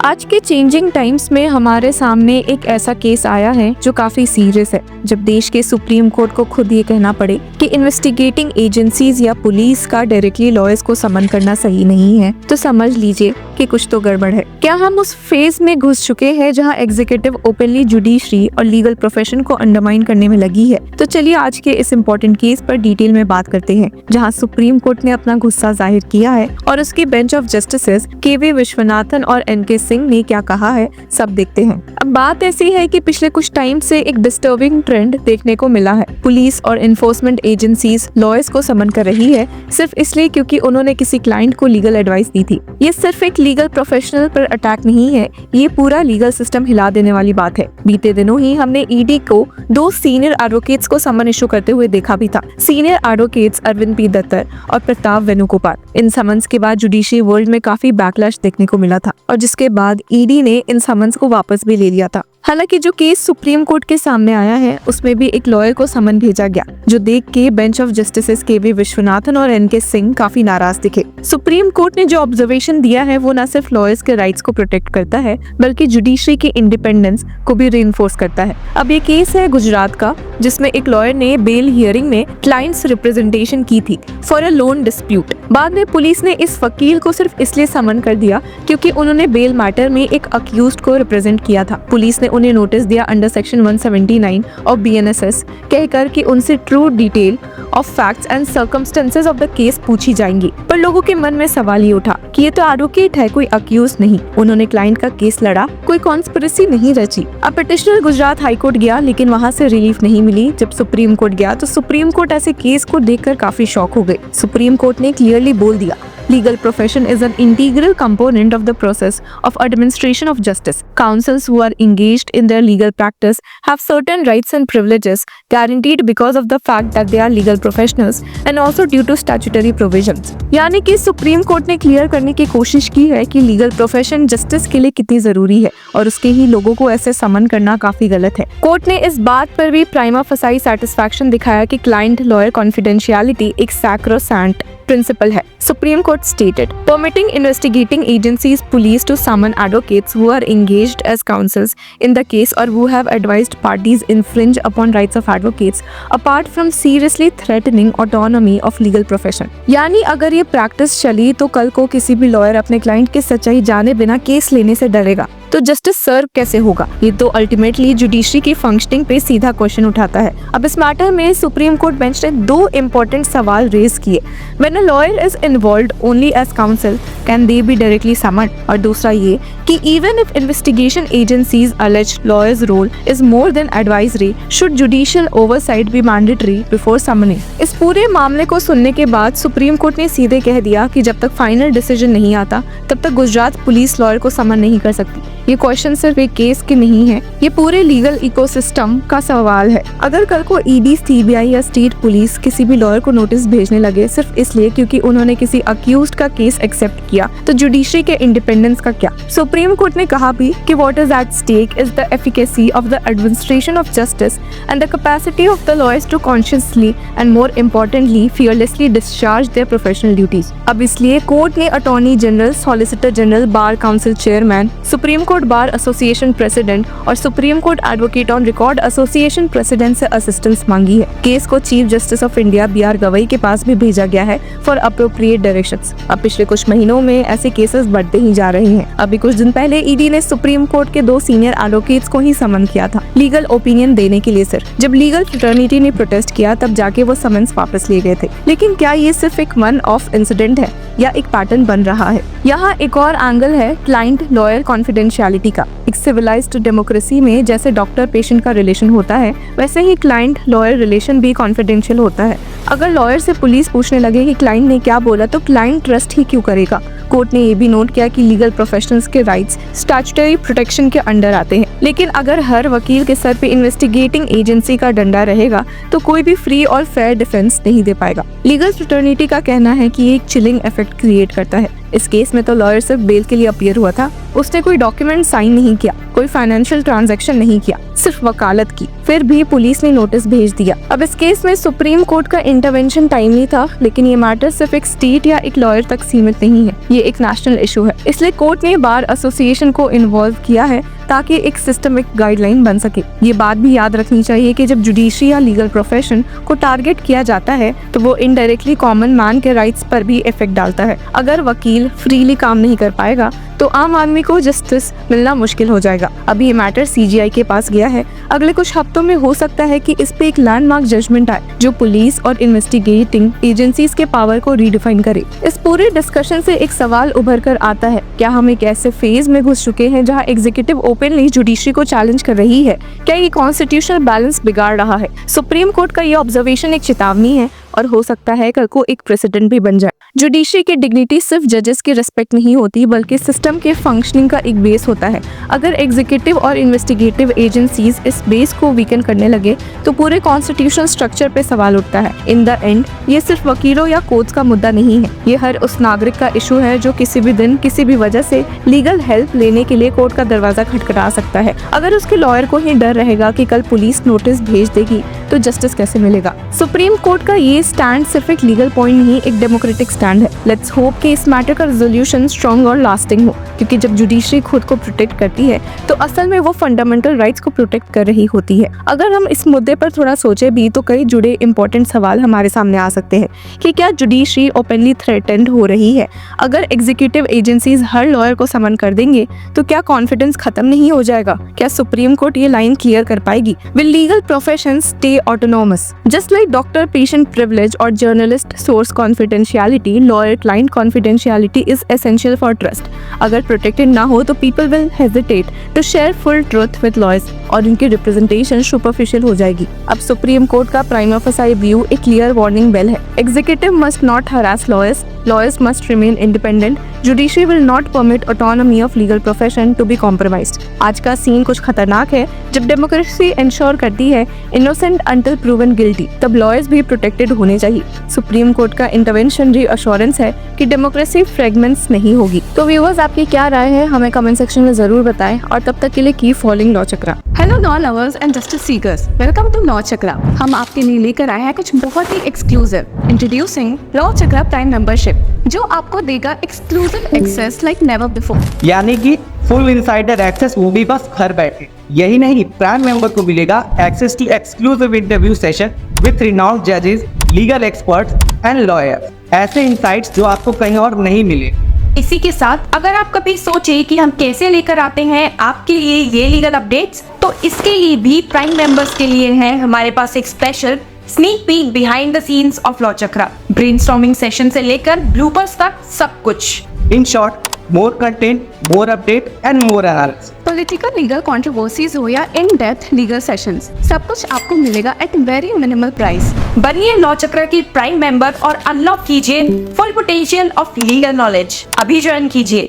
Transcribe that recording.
आज के changing times में हमारे सामने एक ऐसा केस आया है जो काफी सीरियस है। जब देश के सुप्रीम कोर्ट को खुद ये कहना पड़े कि इन्वेस्टिगेटिंग एजेंसीज या पुलिस का डायरेक्टली लॉयर्स को समन करना सही नहीं है, तो समझ लीजिए कि कुछ तो गड़बड़ है। क्या हम उस फेज में घुस चुके हैं जहां एग्जीक्यूटिव ओपनली जुडिशरी और लीगल प्रोफेशन को अंडरमाइन करने में लगी है? तो चलिए आज के इस इम्पोर्टेंट केस पर डिटेल में बात करते हैं, जहां सुप्रीम कोर्ट ने अपना गुस्सा जाहिर किया है और उसकी bench of justices K V. Vishwanathan और एन.के. सिंह ने क्या कहा है, सब देखते हैं। अब बात ऐसी है कि पिछले कुछ टाइम से एक डिस्टर्बिंग ट्रेंड देखने को मिला है। पुलिस और एनफोर्समेंट एजेंसीज लॉयर्स को समन कर रही है सिर्फ इसलिए क्योंकि उन्होंने किसी क्लाइंट को लीगल एडवाइस दी थी। ये सिर्फ एक लीगल प्रोफेशनल पर अटैक नहीं है, ये पूरा लीगल सिस्टम हिला देने वाली बात है। बीते दिनों ही हमने ईडी को 2 सीनियर एडवोकेट्स को समन इशू करते हुए देखा भी था। सीनियर एडवोकेट्स अरविंद पी दत्तर और प्रताप वेणुगोपाल। इन समन्स के बाद जुडिशरी वर्ल्ड में काफी बैकलैश देखने को मिला था और जिसके बाद ईडी ने इन समन्स को वापस भी ले लिया था। हालांकि जो केस सुप्रीम कोर्ट के सामने आया है उसमें भी एक लॉयर को समन भेजा गया, जो देख के bench of justices K V. Vishwanathan और एन.के. सिंह काफी नाराज दिखे। सुप्रीम कोर्ट ने जो ऑब्जर्वेशन दिया है वो न सिर्फ लॉयर्स के राइट्स को प्रोटेक्ट करता है बल्कि जुडिशरी के इंडिपेंडेंस को भी रीइंफोर्स करता है। अब ये केस है गुजरात का, जिसमें एक लॉयर ने बेल हियरिंग में क्लाइंट्स रिप्रेजेंटेशन की थी फॉर अ लोन डिस्प्यूट। बाद में पुलिस ने इस वकील को सिर्फ इसलिए समन कर दिया क्योंकि उन्होंने बेल मैटर में एक अक्यूज्ड को रिप्रेजेंट किया था। पुलिस ने उन्हें नोटिस दिया अंडर सेक्शन 179 ऑफ BNSS कहकर कि उनसे true detail of facts and circumstances of the case पूछी जाएंगी। पर लोगों के मन में सवाल ये उठा कि ये तो एडवोकेट है, कोई अक्यूज नहीं। उन्होंने क्लाइंट का केस लड़ा, कोई कॉन्स्पिरेसी नहीं रची। अब पिटिशनर गुजरात हाई कोर्ट गया लेकिन वहाँ से रिलीफ नहीं मिली। जब सुप्रीम कोर्ट गया तो सुप्रीम कोर्ट ऐसे केस को देखकर काफी शॉक हो गई। सुप्रीम कोर्ट ने क्लियरली बोल दिया, legal profession is an integral component of the process of administration of justice. Counsels who are engaged in their legal practice have certain rights and privileges guaranteed because of the fact that they are legal professionals and also due to statutory provisions. यानी कि supreme court ने clear करने की कोशिश की है कि legal profession justice के लिए कितनी जरूरी है और उसके ही लोगों को ऐसे समन करना काफी गलत है। कोर्ट ने इस बात पर भी प्राइमा फसाई सैटिस्फैक्शन दिखाया कि क्लाइंट लॉयर कॉन्फिडेंशियलिटी एक सैक्रोसैंक्ट principle है। Supreme Court stated, permitting investigating agencies, police to summon advocates who are engaged as counsels in the case or who have advised parties infringe upon rights of advocates apart from seriously threatening autonomy of legal profession। यानी अगर ये practice चली तो कल को किसी भी lawyer अपने क्लाइंट की सच्चाई जाने बिना केस लेने से डरेगा तो जस्टिस सर्व कैसे होगा? ये तो अल्टीमेटली जुडिशरी की फंक्शनिंग पे सीधा क्वेश्चन उठाता है। अब इस मैटर में सुप्रीम कोर्ट बेंच ने 2 इम्पोर्टेंट सवाल रेज किए। When a lawyer is involved only as counsel, can they be directly summoned? और दूसरा ये कि even if investigation agencies allege lawyer's role is more than advisory, should judicial oversight be mandatory before summoning? इस पूरे मामले को सुनने के बाद सुप्रीम कोर्ट ने सीधे कह दिया कि जब तक फाइनल डिसीजन नहीं आता तब तक गुजरात पुलिस लॉयर को समन नहीं कर सकती। ये क्वेश्चन सिर्फ एक केस के नहीं है, ये पूरे लीगल इकोसिस्टम का सवाल है। अगर कल को ईडी, सीबीआई या स्टेट पुलिस किसी भी लॉयर को नोटिस भेजने लगे सिर्फ इसलिए क्योंकि उन्होंने किसी अक्यूज्ड का केस एक्सेप्ट किया तो जुडिशरी के इंडिपेंडेंस का क्या? सुप्रीम कोर्ट ने कहा भी कि what is at stake is the efficacy of the administration of justice and the capacity of the lawyers to consciously and more importantly fearlessly discharge their professional duties. अब इसलिए court ने attorney general, solicitor general, bar council chairman, supreme court bar association president और supreme court advocate on record association president से assistance मांगी है। Case को chief justice of India BR Gavai के पास भी भेजा गया है फॉर अप्रोप्रिएट डायरेक्शंस। अब पिछले कुछ महीनों में ऐसे केसेस बढ़ते ही जा रहे हैं। अभी कुछ दिन पहले ईडी ने सुप्रीम कोर्ट के 2 सीनियर एडवोकेट्स को ही समन किया था लीगल ओपिनियन देने के लिए। सिर्फ जब लीगल फ्रेटर्निटी ने प्रोटेस्ट किया तब जाके वो समन्स वापस लिए गए थे। लेकिन क्या ये सिर्फ एक वन ऑफ इंसिडेंट है या एक पैटर्न बन रहा है? यहाँ एक और एंगल है क्लाइंट लॉयर कॉन्फिडेंशियलिटी का। एक सिविलाइज्ड डेमोक्रेसी में जैसे डॉक्टर पेशेंट का रिलेशन होता है वैसे ही क्लाइंट लॉयर रिलेशन भी कॉन्फिडेंशियल होता है। अगर लॉयर से पुलिस पूछने लगे कि क्लाइंट ने क्या बोला तो क्लाइंट ट्रस्ट ही क्यों करेगा? कोर्ट ने ये भी नोट किया कि लीगल प्रोफेशनल्स के राइट्स स्टैट्यूटरी प्रोटेक्शन के अंडर आते हैं। लेकिन अगर हर वकील के सर पे इन्वेस्टिगेटिंग एजेंसी का डंडा रहेगा तो कोई भी फ्री और फेयर डिफेंस नहीं दे पाएगा। लीगल फ्रेटर्निटी का कहना है कि ये एक चिलिंग इफेक्ट क्रिएट करता है। इस केस में तो लॉयर सिर्फ बेल के लिए अपीयर हुआ था, उसने कोई डॉक्यूमेंट साइन नहीं किया, कोई फाइनेंशियल ट्रांजैक्शन नहीं किया, सिर्फ वकालत की। फिर भी पुलिस ने नोटिस भेज दिया। अब इस केस में सुप्रीम कोर्ट का इंटरवेंशन टाइमली था, लेकिन ये मैटर सिर्फ एक स्टेट या एक लॉयर तक सीमित नहीं है, ये एक नेशनल इशू है। इसलिए कोर्ट ने बार एसोसिएशन को इन्वॉल्व किया है ताकि एक सिस्टमिक गाइडलाइन बन सके। ये बात भी याद रखनी चाहिए कि जब जुडिशरी या लीगल प्रोफेशन को टारगेट किया जाता है तो वो इनडायरेक्टली कॉमन मैन के राइट्स पर भी इफेक्ट डालता है। अगर वकील फ्रीली काम नहीं कर पाएगा तो आम आदमी को जस्टिस मिलना मुश्किल हो जाएगा। अभी ये मैटर सीजीआई के पास गया है। अगले कुछ हफ्तों में हो सकता है कि इस पे एक लैंडमार्क जजमेंट आए जो पुलिस और इन्वेस्टिगेटिंग एजेंसीज के पावर को रीडिफाइन करे। इस पूरे डिस्कशन से एक सवाल उभर कर आता है, क्या हम एक ऐसे फेज में घुस चुके हैं जहां एग्जीक्यूटिव ओपनली जुडिशरी को चैलेंज कर रही है? क्या ये कॉन्स्टिट्यूशनल बैलेंस बिगाड़ रहा है? सुप्रीम कोर्ट का ये ऑब्जर्वेशन एक चेतावनी है और हो सकता है कल को एक प्रेसिडेंट भी बन जाए। जुडिशरी की डिग्निटी सिर्फ जजेस की रिस्पेक्ट नहीं होती, बल्कि सिस्टम के फंक्शनिंग का एक बेस होता है। अगर एग्जीक्यूटिव और इन्वेस्टिगेटिव एजेंसीज इस बेस को वीकन करने लगे तो पूरे कॉन्स्टिट्यूशनल स्ट्रक्चर पे सवाल उठता है। इन द एंड ये सिर्फ वकीलों या कोर्ट्स का मुद्दा नहीं है, ये हर उस नागरिक का इशू है जो किसी भी दिन किसी भी वजह से लीगल हेल्प लेने के लिए कोर्ट का दरवाजा खटखटा सकता है। अगर उसके लॉयर को ही डर रहेगा कि कल पुलिस नोटिस भेज देगी तो जस्टिस कैसे मिलेगा? सुप्रीम कोर्ट का ये स्टैंड सिर्फ एक लीगल पॉइंट नहीं, एक डेमोक्रेटिक स्टैंड है। लेट्स होप कि इस मैटर का रेजोल्यूशन स्ट्रॉन्ग और लास्टिंग हो, क्योंकि जब जुडिशरी खुद को प्रोटेक्ट करती है तो असल में वो फंडामेंटल राइट्स को प्रोटेक्ट कर रही होती है। अगर हम इस मुद्दे पर थोड़ा सोचे भी तो कई जुड़े इंपॉर्टेंट सवाल हमारे सामने आ सकते हैं कि क्या जुडिशरी ओपनली थ्रेटेंड हो रही है? अगर एग्जीक्यूटिव एजेंसीज हर लॉयर को समन कर देंगे तो क्या कॉन्फिडेंस खत्म नहीं हो जाएगा? क्या सुप्रीम कोर्ट ये लाइन क्लियर कर पाएगी? Will legal profession stay autonomous? Just like doctor patient privilege और journalist source confidentiality, lawyer client confidentiality is essential for trust. अगर प्रोटेक्टेड ना हो तो people will hesitate to share full truth with lawyers और उनकी representation superficial हो जाएगी। अब सुप्रीम कोर्ट का प्राइमा फेसाई व्यू एक क्लियर वार्निंग बेल है। Executive must not harass lawyers, lawyers must remain independent, judiciary will not permit autonomy of legal profession to be compromised। आज का सीन कुछ खतरनाक है। जब डेमोक्रेसी इंश्योर करती है innocent until proven guilty, तब लॉयर्स भी प्रोटेक्टेड होने चाहिए। सुप्रीम कोर्ट का इंटरवेंशन रीअश्योरेंस है कि डेमोक्रेसी फ्रेगमेंट्स नहीं होगी। तो व्यूअर्स, आपकी क्या राय है हमें कमेंट सेक्शन में जरूर बताएं और तब तक के लिए keep following law Chakra. Hello law lovers and justice seekers, welcome to law Chakra. हम आपके लिए लेकर आए हैं कुछ बहुत ही exclusive. Introducing law Chakra prime membership, जो आपको देगा exclusive access like never before. यानी कि फुल इनसाइडर एक्सेस, वो भी बस घर बैठे। यही नहीं, प्राइम मेंबर को मिलेगा access to exclusive interview session with renowned जजेस, लीगल एक्सपर्ट्स एंड लॉयर्स। ऐसे इनसाइट्स जो आपको कहीं और नहीं मिले। इसी के साथ अगर आप कभी सोचे कि हम कैसे लेकर आते हैं आपके लिए ये लीगल अपडेट्स, तो इसके लिए भी प्राइम मेंबर्स के लिए है हमारे पास एक special sneak peek behind the scenes of law chakra. Brainstorming session से लेकर ब्लूपर्स तक सब कुछ। In short, more content, more update and more analysis. Political legal controversies हो या इन डेप्थ लीगल सेशंस, सब कुछ आपको मिलेगा एट वेरी मिनिमल प्राइस। बनिए लॉ चक्रा की प्राइम मेंबर और अनलॉक कीजिए full potential of legal knowledge. अभी ज्वाइन कीजिए।